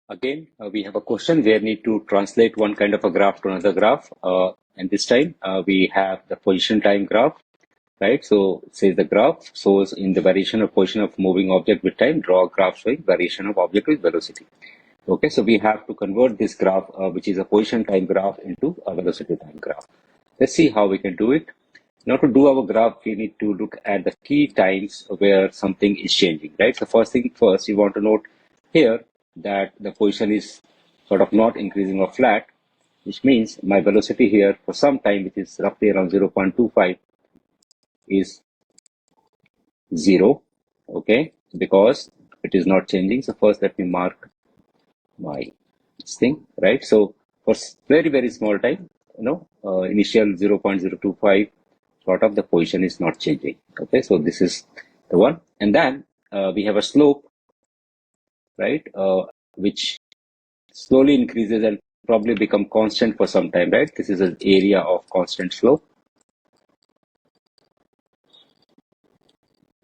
Again, we have a question where we need to translate one kind of a graph to another graph. And this time we have the position time graph, right? So it says the graph shows in the variation of position of moving object with time, draw a graph showing variation of object with velocity. Okay, so we have to convert this graph, which is a position time graph, into a velocity time graph. Let's see how we can do it. Now to do our graph, we need to look at the key times where something is changing, right? So first thing first, you want to note here that the position is sort of not increasing or flat, which means my velocity here for some time, which is roughly around 0.25, is 0, okay, because it is not changing. So first let me mark my this thing, right? So for very, very small time, initial 0.025, sort of the position is not changing. Okay, so this is the one. And then we have a slope, right, which slowly increases and probably become constant for some time, right? This is an area of constant slope.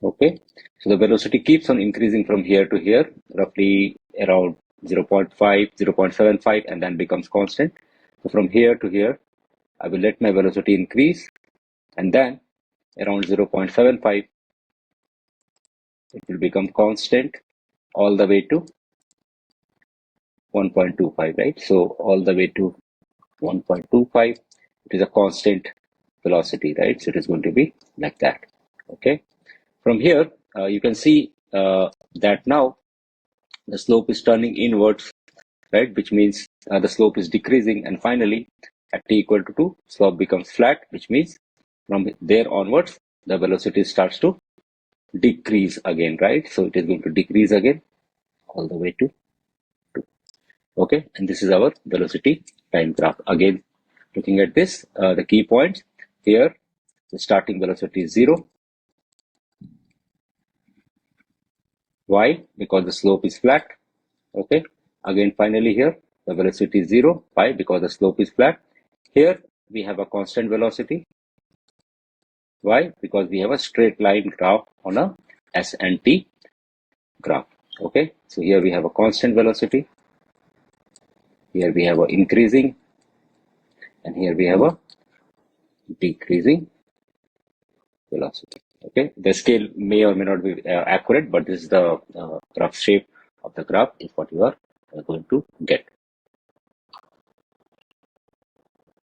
Okay, so the velocity keeps on increasing from here to here, roughly around 0.5, 0.75, and then becomes constant. So from here to here, I will let my velocity increase, and then around 0.75, it will become constant all the way to 1.25, right? So all the way to 1.25, it is a constant velocity, right? So it is going to be like that. Okay. From here, you can see that now the slope is turning inwards, right? Which means the slope is decreasing, and finally at t equal to 2, slope becomes flat, which means from there onwards, the velocity starts to decrease again, right? So it is going to decrease again all the way to 2. Okay, and this is our velocity time graph. Again, looking at this, the key points here, the starting velocity is 0. Why? Because the slope is flat. Okay, again, finally here, the velocity is 0. Why? Because the slope is flat. Here, we have a constant velocity. Why? Because we have a straight line graph on a S and T graph. Okay, so here we have a constant velocity. Here we have a increasing, and here we have a decreasing velocity. Okay, the scale may or may not be accurate, but this is the rough shape of the graph is what you are going to get.